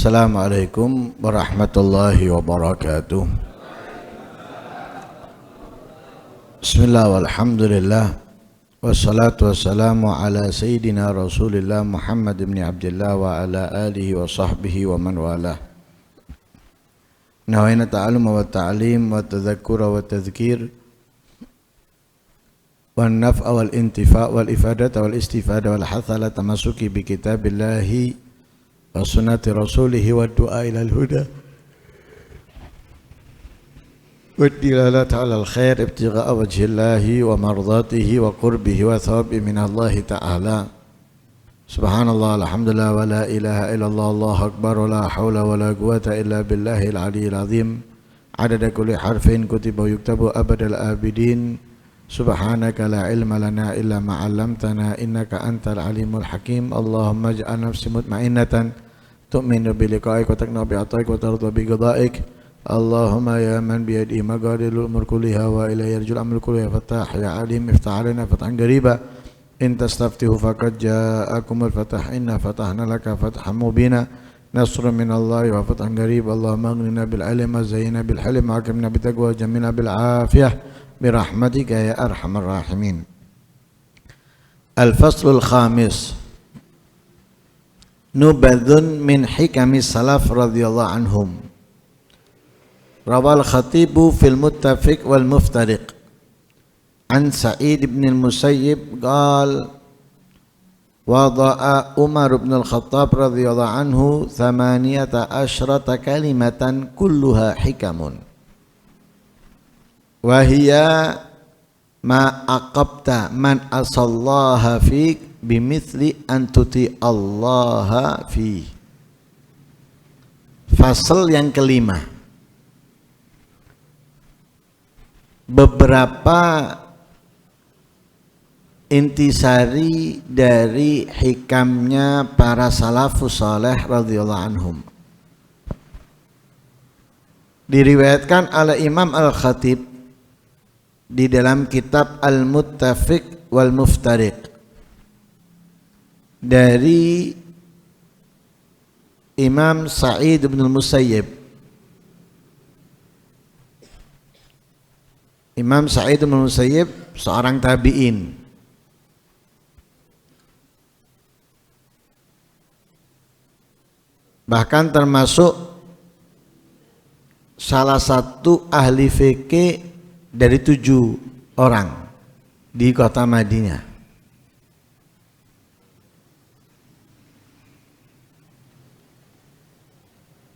Assalamualaikum warahmatullahi wabarakatuh. Bismillah walhamdulillah wassalatu wassalamu ala sayyidina Rasulillah Muhammad ibn Abdullah wa ala alihi wa sahbihi wa man walah. Nawaina ta'allum wa ta'lim wa tadhakkura wa tadhkir wa naf'a wal intifa' wal ifadata wal istifada wal hatha ala tamassuki bi kitabillahi wa sunnati rasulihi wa du'a ilal huda wa dilalata ala al-khair ibtigha'a wajhillahi wa mardatihi wa qurbihi wa thawabi minallahi ta'ala. Subhanallah, alhamdulillah, wa la ilaha illallah, Allahu akbar, wa la hawla wa la quwata illa billahil aliyyil azim. Adada kulli harfin kutiba yuktabu abadal abidin. Subhanaka la ilma lana illa ma 'allamtana innaka antal alimul hakim. Allahumma ij'al nafsi mutmainnatan tu'minu bi liqa'ik wa taqna bi ata'ik wa tarda bi qada'ik. Allahumma ya man bi yadihi maqadirul umur kulliha wa ilayhi yarjul amru kulliha fatah ya alim iftah alaina fathan qariba in tastaftihu faqad ja'akumul fatah inna fatahna laka fathan mubina nasrun minallahi wa fathan qarib. Allahumma aghnina bil ilmi wa zayyina bil hilmi wa akrimna bit taqwa wa jammilna bil afiyah birahmatika ya arhamar rahimin. Al-faslul khamis, nubadhun min hikami salaf radhiyallahu anhum. Rawal khatibu fil muttafiq wal muftariq an Sa'id ibn al-Musayyib qal wada'a Umar ibn al-Khattab radhiyallahu anhu 18 kalimatan kulluha hikamun wa hiya ma aqabta man asallaha fik bimithli an tuti allaha fi. Fasal yang kelima, beberapa intisari dari hikamnya para salafus saleh radhiyallahu anhum. Diriwayatkan oleh Imam Al-Khatib di dalam kitab Al-Muttafiq wal Muftariq dari Imam Sa'id bin al-Musayyib. Imam Sa'id bin al-Musayyib seorang tabi'in. Bahkan termasuk salah satu ahli fikih dari 7 orang di kota Madinah.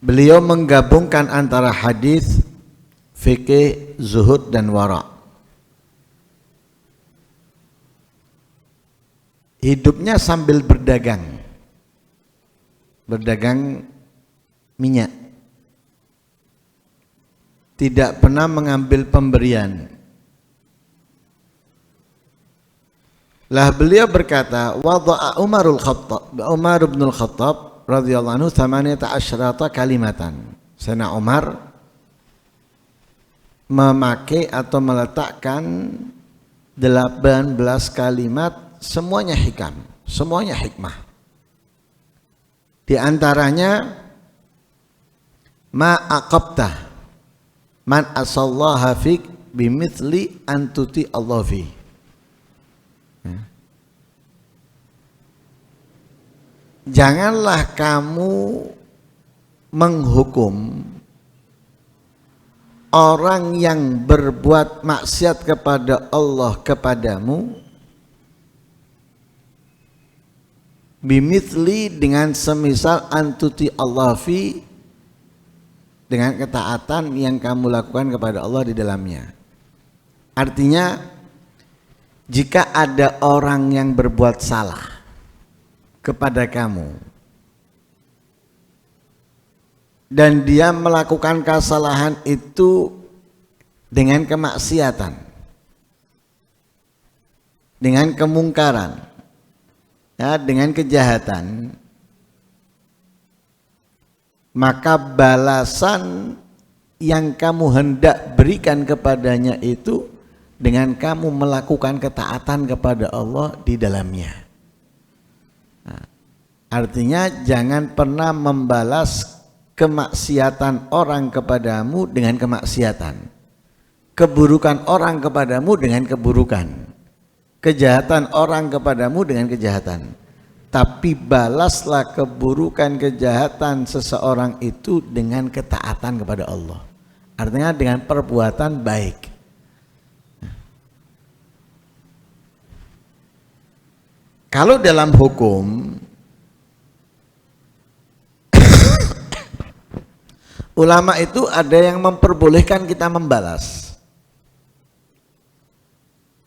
Beliau menggabungkan antara hadis, fikih, zuhud dan wara'. Hidupnya sambil berdagang minyak. Tidak pernah mengambil pemberian. Lah beliau berkata, wada'a Umar bin al-Khattab radhiyallahu anhu 18 kalimatan. Sayyidina Umar memakai atau meletakkan 18 kalimat, semuanya hikam, semuanya hikmah. Di antaranya ma aqabta man asallaha fik bimithli antuti Allah fi. Janganlah kamu menghukum orang yang berbuat maksiat kepada Allah kepadamu bimithli dengan semisal antuti Allah fi, dengan ketaatan yang kamu lakukan kepada Allah di dalamnya. Artinya, jika ada orang yang berbuat salah kepada kamu dan dia melakukan kesalahan itu dengan kemaksiatan, dengan kemungkaran, ya, dengan kejahatan, maka balasan yang kamu hendak berikan kepadanya itu dengan kamu melakukan ketaatan kepada Allah di dalamnya. Nah, artinya jangan pernah membalas kemaksiatan orang kepadamu dengan kemaksiatan, keburukan orang kepadamu dengan keburukan, kejahatan orang kepadamu dengan kejahatan. Tapi balaslah keburukan kejahatan seseorang itu dengan ketaatan kepada Allah. Artinya dengan perbuatan baik. Kalau dalam hukum ulama itu ada yang memperbolehkan kita membalas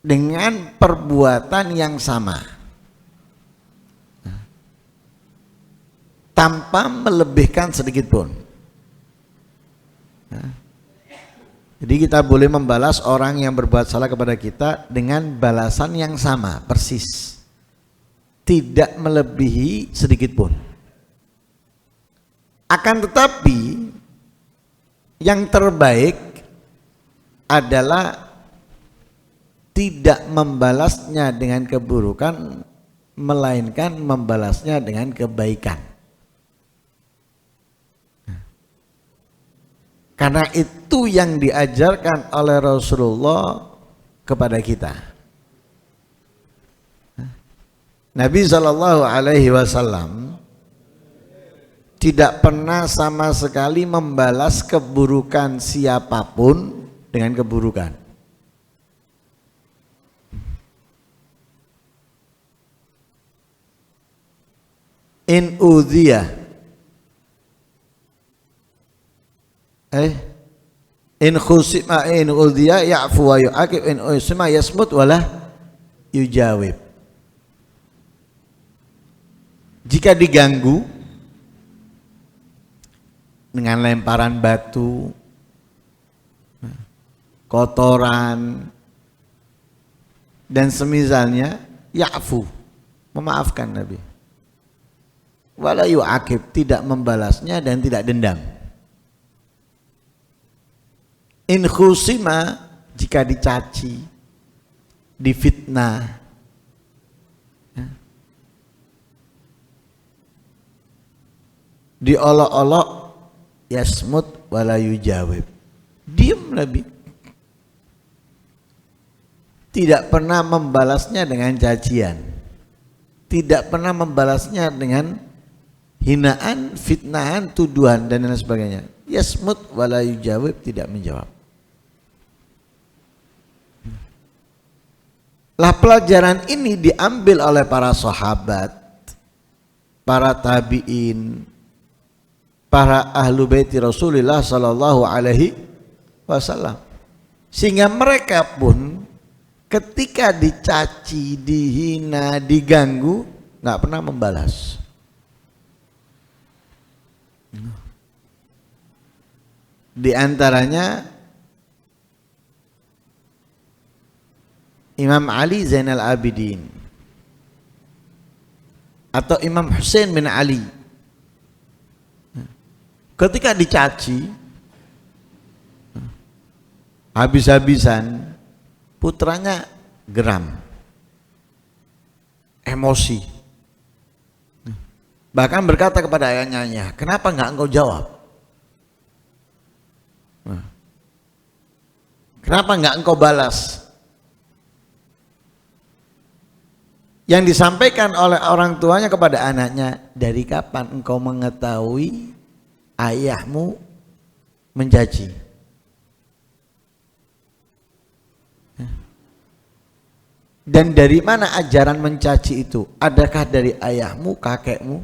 dengan perbuatan yang sama, tanpa melebihkan sedikit pun. Jadi kita boleh membalas orang yang berbuat salah kepada kita dengan balasan yang sama, persis, tidak melebihi sedikit pun. Akan tetapi yang terbaik adalah tidak membalasnya dengan keburukan, melainkan membalasnya dengan kebaikan. Karena itu yang diajarkan oleh Rasulullah kepada kita. Nabi SAW tidak pernah sama sekali membalas keburukan siapapun dengan keburukan. In udhiyah in khusima in udhiya ya'fu wa yu'aqib in usima yasmut wala yujawib. Jika diganggu dengan lemparan batu, kotoran dan semisalnya, ya'fu, memaafkan Nabi. Wala yu'aqib, tidak membalasnya dan tidak dendam. In khusima, jika dicaci, difitnah, diolok-olok, yasmut wala yujawib, diam Nabi, tidak pernah membalasnya dengan cacian, tidak pernah membalasnya dengan hinaan, fitnahan, tuduhan dan lain sebagainya. Yasmut wala yujawib, tidak menjawab. Lah pelajaran ini diambil oleh para sahabat, para tabi'in, para ahlu baiti Rasulullah sallallahu alaihi wasallam. Sehingga mereka pun ketika dicaci, dihina, diganggu, nggak pernah membalas. Di antaranya Imam Ali Zainal Abidin atau Imam Hussein bin Ali, ketika dicaci habis-habisan, putranya geram, emosi, bahkan berkata kepada ayahnya, kenapa enggak engkau jawab? Kenapa enggak engkau balas? Yang disampaikan oleh orang tuanya kepada anaknya, dari kapan engkau mengetahui ayahmu mencaci? Dan dari mana ajaran mencaci itu? Adakah dari ayahmu, kakekmu?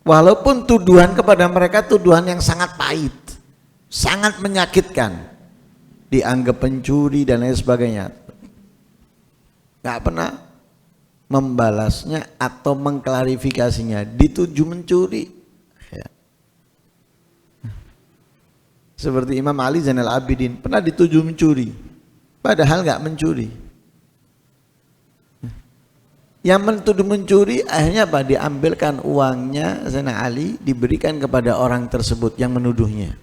Walaupun tuduhan kepada mereka tuduhan yang sangat pahit, sangat menyakitkan, dianggap pencuri dan lain sebagainya, nggak pernah membalasnya atau mengklarifikasinya. Dituju mencuri, ya. Seperti Imam Ali Zainal Abidin pernah dituju mencuri, padahal nggak mencuri. Yang menuduh mencuri akhirnya apa? Diambilkan uangnya Zainal Ali, diberikan kepada orang tersebut yang menuduhnya.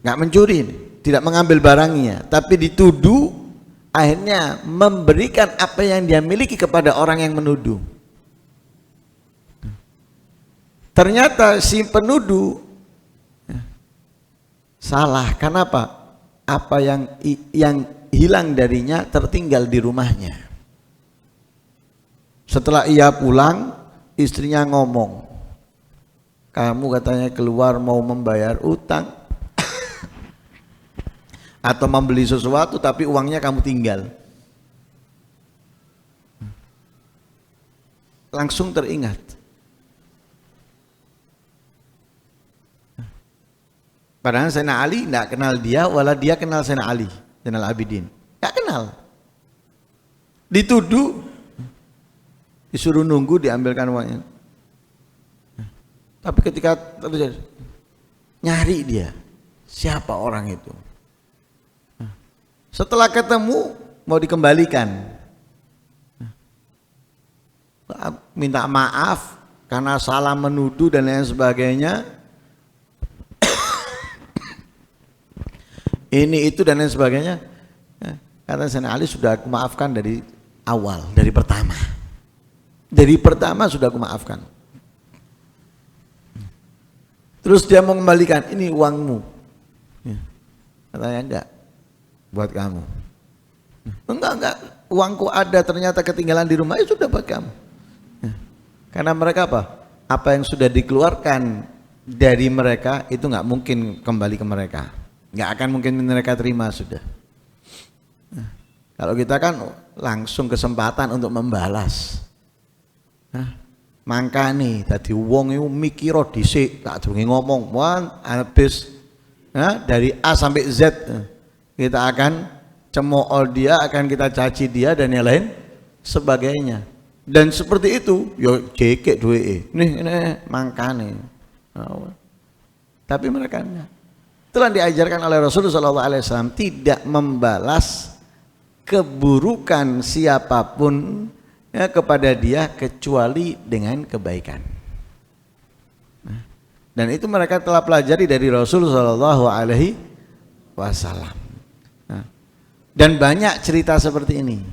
Nggak mencuri, tidak mengambil barangnya, tapi dituduh akhirnya memberikan apa yang dia miliki kepada orang yang menuduh. Ternyata si penuduh salah. Kenapa? Apa yang hilang darinya tertinggal di rumahnya. Setelah ia pulang, istrinya ngomong, kamu katanya keluar mau membayar utang atau membeli sesuatu tapi uangnya kamu tinggal. Langsung teringat. Padahal Sayyidina Ali tidak kenal dia, wala dia kenal Sayyidina Ali, Zainal Abidin. Tidak kenal. Dituduh, disuruh nunggu diambilkan uangnya. Tapi ketika terjadi, nyari dia, siapa orang itu? Setelah ketemu, mau dikembalikan. Minta maaf karena salah menuduh dan lain sebagainya. Ini itu dan lain sebagainya. Kata Sayyidina Ali, sudah aku maafkan dari awal, dari pertama. Dari pertama sudah aku maafkan. Terus dia mau kembalikan, ini uangmu. Katanya enggak, buat kamu. Enggak, uangku ada, ternyata ketinggalan di rumah, itu sudah buat kamu. Karena mereka apa? Apa yang sudah dikeluarkan dari mereka itu enggak mungkin kembali ke mereka. Nggak akan mungkin mereka terima sudah. Kalau kita kan langsung kesempatan untuk membalas. Mangka nih tadi wong itu mikir dhisik tak durunge ngomong, habis dari A sampai Z kita akan cemooh dia, akan kita caci dia dan yang lain sebagainya. Dan seperti itu, yo jekek duwe. Nih mangkane. Tapi mereka enggak. Itulah diajarkan oleh Rasulullah SAW, tidak membalas keburukan siapapun kepada dia kecuali dengan kebaikan. Dan itu mereka telah pelajari dari Rasulullah SAW. Dan banyak cerita seperti ini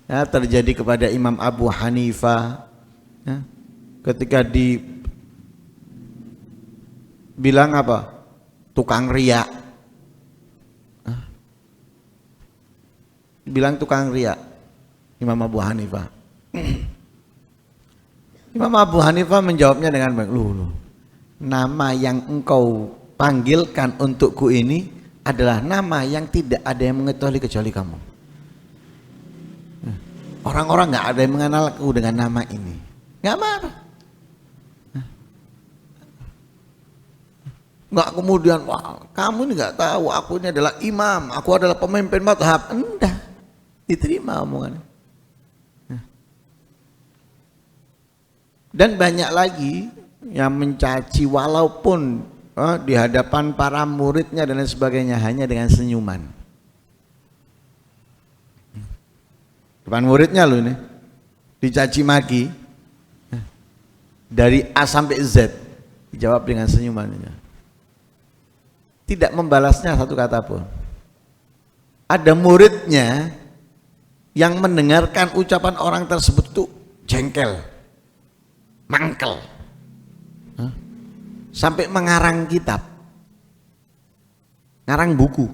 terjadi kepada Imam Abu Hanifah ketika dibilang apa? Tukang riak. Bilang tukang riak Imam Abu Hanifah. Imam Abu Hanifah menjawabnya dengan baik. Nama yang engkau panggilkan untukku ini adalah nama yang tidak ada yang mengetahui kecuali kamu. Orang-orang nggak ada yang mengenalku dengan nama ini. Nggak marah. Enggak kemudian, wah kamu ini enggak tahu aku ini adalah imam, aku adalah pemimpin mazhab. Enggak, diterima omongannya. Dan banyak lagi yang mencaci walaupun di hadapan para muridnya dan lain sebagainya hanya dengan senyuman. Depan muridnya loh ini, dicaci maki dari A sampai Z, dijawab dengan senyumannya. Tidak membalasnya satu kata pun. Ada muridnya yang mendengarkan ucapan orang tersebut itu jengkel, mangkel, sampai mengarang kitab, ngarang buku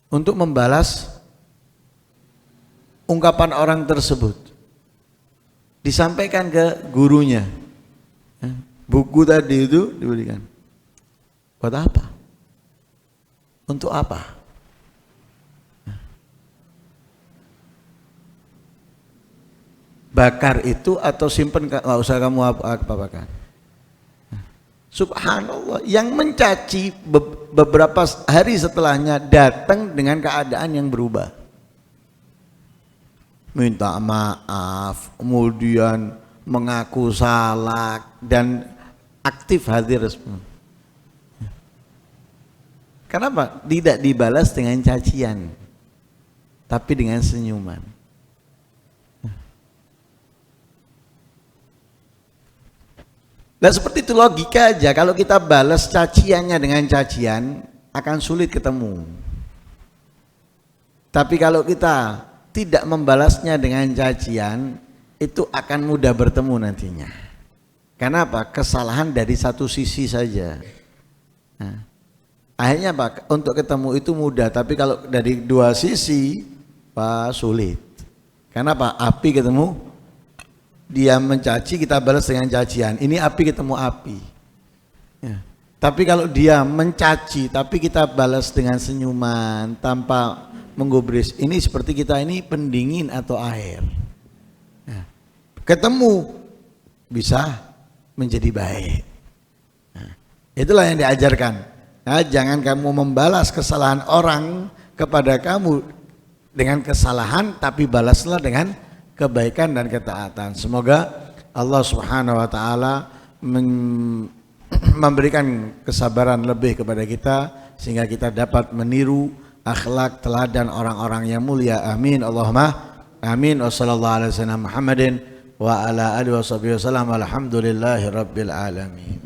untuk membalas ungkapan orang tersebut. Disampaikan ke gurunya. Buku tadi itu diberikan. Buat apa? Untuk apa? Bakar itu atau simpen, nggak usah kamu apa-apakan. Subhanallah, yang mencaci beberapa hari setelahnya datang dengan keadaan yang berubah. Minta maaf, kemudian mengaku salah dan aktif hadir respon. Kenapa? Tidak dibalas dengan cacian, tapi dengan senyuman. Nah seperti itu logika aja. Kalau kita balas caciannya dengan cacian, akan sulit ketemu. Tapi kalau kita tidak membalasnya dengan cacian, itu akan mudah bertemu nantinya. Kenapa? Kesalahan dari satu sisi saja. Nah, akhirnya apa? Untuk ketemu itu mudah, tapi kalau dari dua sisi, sulit. Kenapa? Api ketemu, dia mencaci, kita balas dengan cacian. Ini api ketemu api. Ya. Tapi kalau dia mencaci, tapi kita balas dengan senyuman tanpa menggubris, ini seperti kita ini pendingin atau air. Ya. Ketemu bisa menjadi baik. Nah, itulah yang diajarkan. Nah, jangan kamu membalas kesalahan orang kepada kamu dengan kesalahan, tapi balaslah dengan kebaikan dan ketaatan. Semoga Allah Subhanahu wa taala memberikan kesabaran lebih kepada kita sehingga kita dapat meniru akhlak teladan orang-orang yang mulia. Amin Allahumma amin. Wassallallahu alaihi wasallam Muhammadin wa ala alihi wasallam. Alhamdulillahi rabbil alamin.